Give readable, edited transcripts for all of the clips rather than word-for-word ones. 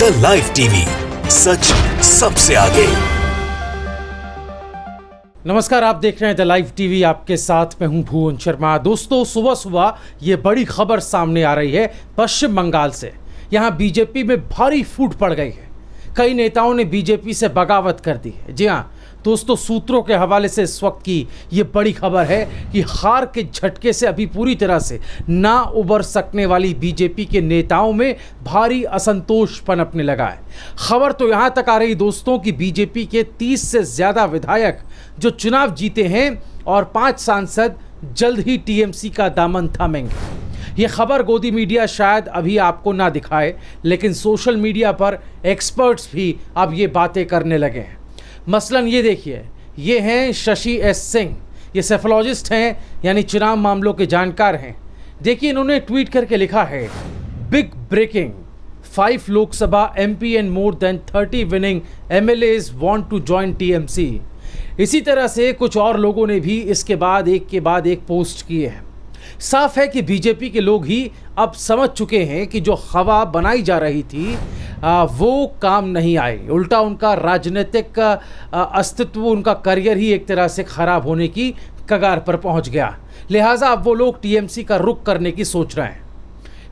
The live TV, सच सबसे आगे। नमस्कार, आप देख रहे हैं द लाइव टीवी। आपके साथ मैं हूं भुवन शर्मा। दोस्तों, सुबह सुबह ये बड़ी खबर सामने आ रही है पश्चिम बंगाल से। यहां बीजेपी में भारी फूट पड़ गई है। कई नेताओं ने बीजेपी से बगावत कर दी है। जी हां दोस्तों, सूत्रों के हवाले से इस वक्त की ये बड़ी खबर है कि हार के झटके से अभी पूरी तरह से ना उबर सकने वाली बीजेपी के नेताओं में भारी असंतोष पनपने लगा है। खबर तो यहां तक आ रही दोस्तों कि बीजेपी के 30 से ज्यादा विधायक जो चुनाव जीते हैं और 5 सांसद जल्द ही टीएमसी का दामन थामेंगे। ये खबर गोदी मीडिया शायद अभी आपको ना दिखाए, लेकिन सोशल मीडिया पर एक्सपर्ट्स भी अब ये बातें करने लगे हैं। मसलन ये देखिए, ये हैं शशि एस सिंह। ये सेफोलॉजिस्ट हैं, यानी चुनाव मामलों के जानकार हैं। देखिए, इन्होंने ट्वीट करके लिखा है, big breaking, 5 Lok Sabha MP and more than 30 winning MLAs want to join TMC। इसी तरह से कुछ और लोगों ने भी इसके बाद एक पोस्ट किए हैं। साफ है कि बीजेपी के लोग ही अब समझ चुके हैं कि जो हवा बनाई जा रही थी वो काम नहीं आई। उल्टा उनका राजनीतिक अस्तित्व, उनका करियर ही एक तरह से खराब होने की कगार पर पहुंच गया। लिहाजा अब वो लोग TMC का रुख करने की सोच रहे हैं।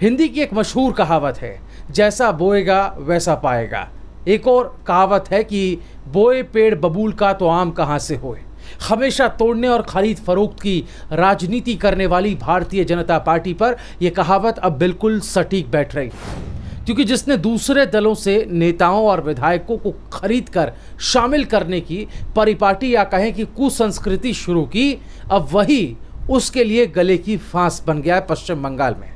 हिंदी की एक मशहूर कहावत है, जैसा बोएगा वैसा पाएगा। एक और कहावत है कि बोए पेड़ बबूल का तो आम कहाँ से होए। हमेशा तोड़ने और खरीद फरोख्त की राजनीति करने वाली भारतीय जनता पार्टी पर यह कहावत अब बिल्कुल सटीक बैठ रही है, क्योंकि जिसने दूसरे दलों से नेताओं और विधायकों को खरीद कर शामिल करने की परिपाटी या कहें कि कुसंस्कृति शुरू की, अब वही उसके लिए गले की फांस बन गया है पश्चिम बंगाल में।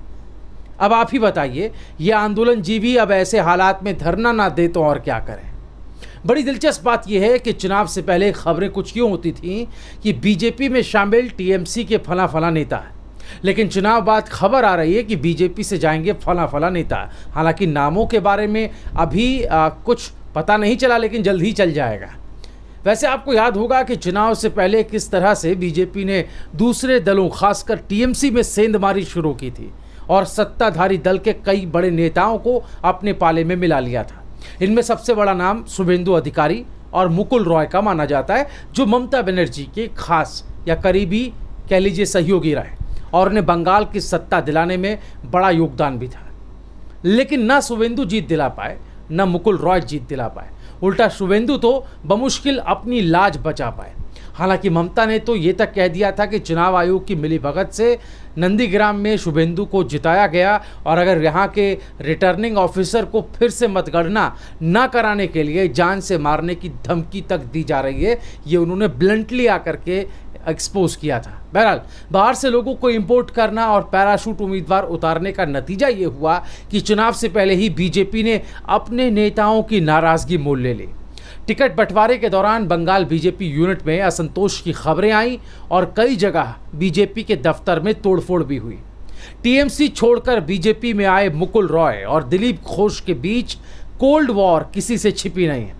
अब आप ही बताइए, ये आंदोलनजीवी अब ऐसे हालात में धरना ना दे तो और क्या करें। बड़ी दिलचस्प बात यह है कि चुनाव से पहले खबरें कुछ यूँ होती थीं कि बीजेपी में शामिल TMC के फला फला नेता है, लेकिन चुनाव बाद खबर आ रही है कि बीजेपी से जाएंगे फला फला नेता। हालांकि नामों के बारे में अभी कुछ पता नहीं चला, लेकिन जल्द ही चल जाएगा। वैसे आपको याद होगा कि चुनाव से पहले किस तरह से बीजेपी ने दूसरे दलों, खासकर TMC में सेंधमारी शुरू की थी और सत्ताधारी दल के कई बड़े नेताओं को अपने पाले में मिला लिया था। इनमें सबसे बड़ा नाम शुभेंदु अधिकारी और मुकुल रॉय का माना जाता है, जो ममता बनर्जी के खास या करीबी कह लीजिए सहयोगी रहे और उन्हें बंगाल की सत्ता दिलाने में बड़ा योगदान भी था। लेकिन ना शुभेंदु जीत दिला पाए, ना मुकुल रॉय जीत दिला पाए। उल्टा शुभेंदु तो बमुश्किल अपनी लाज बचा पाए। हालांकि ममता ने तो ये तक कह दिया था कि चुनाव आयोग की मिलीभगत से नंदीग्राम में शुभेंदु को जिताया गया और अगर यहाँ के रिटर्निंग ऑफिसर को फिर से मतगणना ना कराने के लिए जान से मारने की धमकी तक दी जा रही है। ये उन्होंने ब्लंटली आकर के एक्सपोज किया था। बहरहाल, बाहर से लोगों को इंपोर्ट करना और पैराशूट उम्मीदवार उतारने का नतीजा ये हुआ कि चुनाव से पहले ही बीजेपी ने अपने नेताओं की नाराजगी मोल ले ली। टिकट बंटवारे के दौरान बंगाल बीजेपी यूनिट में असंतोष की खबरें आईं और कई जगह बीजेपी के दफ्तर में तोड़फोड़ भी हुई। TMC छोड़कर बीजेपी में आए मुकुल रॉय और दिलीप घोष के बीच कोल्ड वॉर किसी से छिपी नहीं है।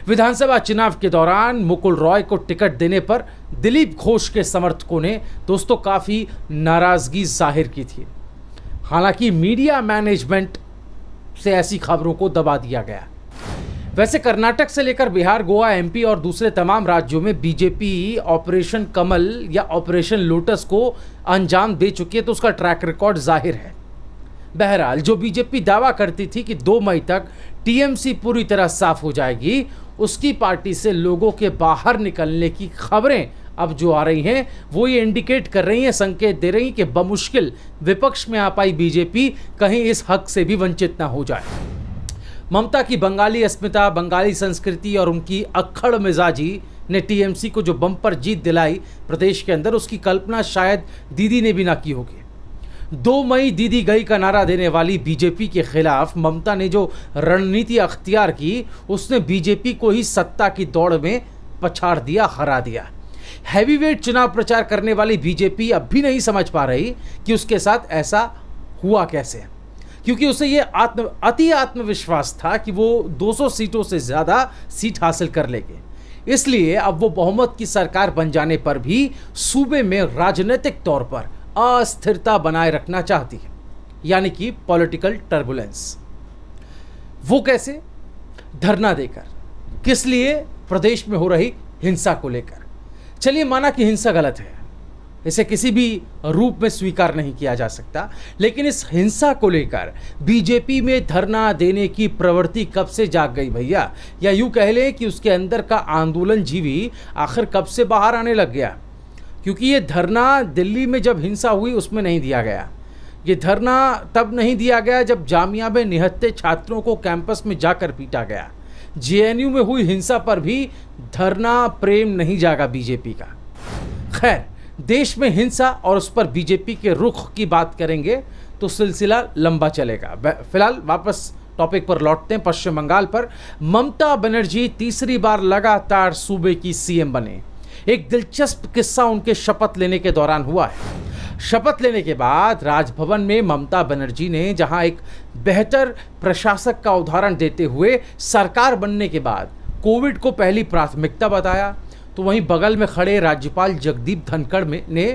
विधानसभा चुनाव के दौरान मुकुल रॉय को टिकट देने पर दिलीप घोष के समर्थकों ने दोस्तों काफ़ी नाराज़गी जाहिर की थी। हालांकि मीडिया मैनेजमेंट से ऐसी खबरों को दबा दिया गया। वैसे कर्नाटक से लेकर बिहार, गोवा, MP और दूसरे तमाम राज्यों में बीजेपी ऑपरेशन कमल या ऑपरेशन लोटस को अंजाम दे चुकी है, तो उसका ट्रैक रिकॉर्ड जाहिर है। बहरहाल, जो बीजेपी दावा करती थी कि 2 मई तक TMC पूरी तरह साफ हो जाएगी, उसकी पार्टी से लोगों के बाहर निकलने की खबरें अब जो आ रही हैं वो ये इंडिकेट कर रही हैं, संकेत दे रही कि बमुश्किल विपक्ष में आ पाई बीजेपी कहीं इस हक से भी वंचित ना हो जाए। ममता की बंगाली अस्मिता, बंगाली संस्कृति और उनकी अक्खड़ मिजाजी ने TMC को जो बम्पर जीत दिलाई प्रदेश के अंदर, उसकी कल्पना शायद दीदी ने भी ना की होगी। 2 मई दीदी गई का नारा देने वाली बीजेपी के खिलाफ ममता ने जो रणनीति अख्तियार की, उसने बीजेपी को ही सत्ता की दौड़ में पछाड़ दिया, हरा दिया। हैवीवेट चुनाव प्रचार करने वाली बीजेपी अब भी नहीं समझ पा रही कि उसके साथ ऐसा हुआ कैसे, क्योंकि उसे ये अति आत्मविश्वास था कि वो 200 सीटों से ज़्यादा सीट हासिल कर लेंगे। इसलिए अब वो बहुमत की सरकार बन जाने पर भी सूबे में राजनीतिक तौर पर अस्थिरता बनाए रखना चाहती है, यानी कि पॉलिटिकल टर्बुलेंस। वो कैसे? धरना देकर। किस लिए? प्रदेश में हो रही हिंसा को लेकर। चलिए, माना कि हिंसा गलत है, इसे किसी भी रूप में स्वीकार नहीं किया जा सकता, लेकिन इस हिंसा को लेकर बीजेपी में धरना देने की प्रवृत्ति कब से जाग गई भैया? या यूं कह लें कि उसके अंदर का आंदोलन जीवी आखिर कब से बाहर आने लग गया? क्योंकि ये धरना दिल्ली में जब हिंसा हुई उसमें नहीं दिया गया। ये धरना तब नहीं दिया गया जब जामिया में निहत्थे छात्रों को कैंपस में जाकर पीटा गया। जेएनयू में हुई हिंसा पर भी धरना प्रेम नहीं जागा बीजेपी का। खैर, देश में हिंसा और उस पर बीजेपी के रुख की बात करेंगे तो सिलसिला लंबा चलेगा। फिलहाल वापस टॉपिक पर लौटते हैं। पश्चिम बंगाल पर ममता बनर्जी तीसरी बार लगातार सूबे की सीएम बने। एक दिलचस्प किस्सा उनके शपथ लेने के दौरान हुआ है। शपथ लेने के बाद राजभवन में ममता बनर्जी ने जहां एक बेहतर प्रशासक का उदाहरण देते हुए सरकार बनने के बाद कोविड को पहली प्राथमिकता बताया, तो वहीं बगल में खड़े राज्यपाल जगदीप धनखड़ ने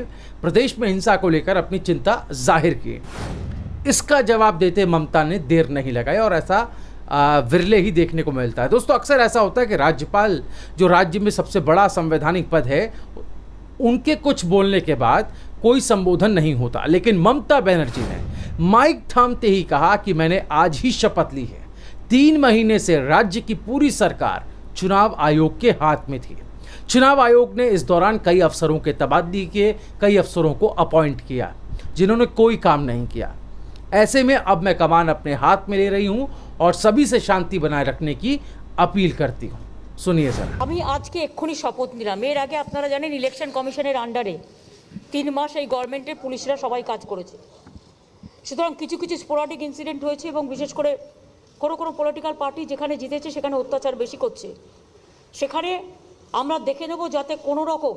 प्रदेश में हिंसा को लेकर अपनी चिंता जाहिर की। इसका जवाब देते ममता ने देर नहीं लगाई और ऐसा विरले ही देखने को मिलता है। दोस्तों, अक्सर ऐसा होता है कि राज्यपाल, जो राज्य में सबसे बड़ा संवैधानिक पद है, उनके कुछ बोलने के बाद कोई संबोधन नहीं होता, लेकिन ममता बनर्जी ने माइक थामते ही कहा कि मैंने आज ही शपथ ली है। 3 महीने से राज्य की पूरी सरकार चुनाव आयोग के हाथ में थी। चुनाव आयोग ने इस दौरान कई अफसरों के तबादले किए, कई अफसरों को अपॉइंट किया जिन्होंने कोई काम नहीं किया। ऐसे में अब मैं कमान अपने हाथ में ले रही हूं और सभी से शांति बनाए रखने की अपील करती हूं। सुनिए सर। আমি আজকে এক্ষুনি শপথ নিলাম। এর আগে আপনারা জানেন ইলেকশন কমিশনের আন্ডারে 3 মাস এই গভর্নমেন্টের পুলিশরা সবাই কাজ করেছে। সুতরাং কিছু কিছু স্পোরাডিক ইনসিডেন্ট হয়েছে এবং বিশেষ করে কোনো পলিটিক্যাল পার্টি যেখানে জিতেছে সেখানে অত্যাচার বেশি করছে। সেখানে আমরা দেখে নেব যাতে কোনো রকম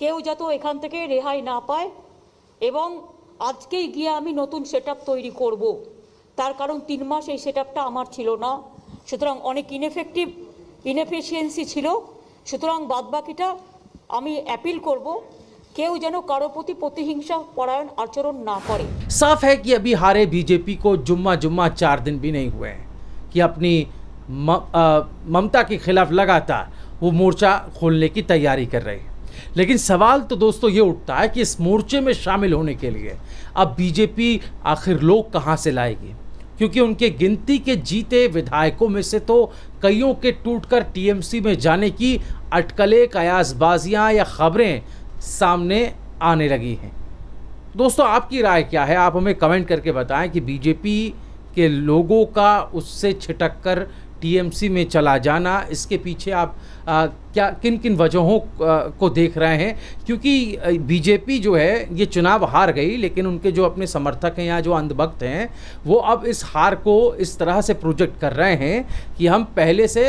কেউ যাতে এখান থেকে রেহাই না পায় এবং আজকেই গিয়ে আমি নতুন সেটআপ তৈরি করব। তার কারণ 3 মাস এই সেটআপটা আমার ছিল না, সুতরাং অনেক ইনএফিশিয়েন্সি ছিল। সুতরাং বাদবাকিটা আমি অ্যাপিল করব কেউ যেন কারো প্রতি প্রতিহিংসা পরায়ণ আচরণ না করে। साफ है कि अभी हारे बीजेपी को जुम्मा 4 दिन भी नहीं हुए हैं कि अपनी ममता के खिलाफ लगातार वो मोर्चा खोलने की तैयारी कर रही है। लेकिन सवाल तो दोस्तों ये उठता है कि इस मोर्चे में शामिल होने के लिए अब बीजेपी आखिर लोग कहाँ से लाएगी? क्योंकि उनके गिनती के जीते विधायकों में से तो कईयों के टूटकर टीएमसी में जाने की अटकलें, कयासबाजियाँ या खबरें सामने आने लगी हैं। दोस्तों, आपकी राय क्या है? आप हमें कमेंट करके बताएं कि बीजेपी के लोगों का उससे छिटक कर टीएमसी में चला जाना, इसके पीछे आप क्या किन किन वजहों को देख रहे हैं? क्योंकि बीजेपी जो है ये चुनाव हार गई, लेकिन उनके जो अपने समर्थक हैं या जो अंधभक्त हैं वो अब इस हार को इस तरह से प्रोजेक्ट कर रहे हैं कि हम पहले से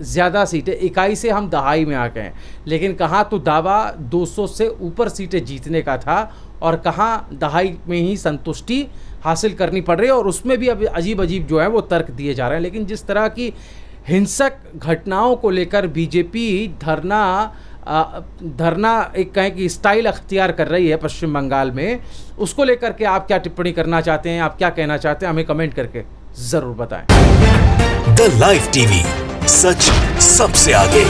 ज़्यादा सीटें, इकाई से हम दहाई में आ गए। लेकिन कहाँ तो दावा 200 से ऊपर सीटें जीतने का था और कहाँ दहाई में ही संतुष्टि हासिल करनी पड़ रही है, और उसमें भी अब अजीब अजीब जो है वो तर्क दिए जा रहे हैं। लेकिन जिस तरह की हिंसक घटनाओं को लेकर बीजेपी धरना एक कहें कि स्टाइल अख्तियार कर रही है पश्चिम बंगाल में, उसको लेकर के आप क्या टिप्पणी करना चाहते हैं? आप क्या कहना चाहते हैं? हमें कमेंट करके ज़रूर बताएं। द लाइव टीवी, सच सबसे आगे।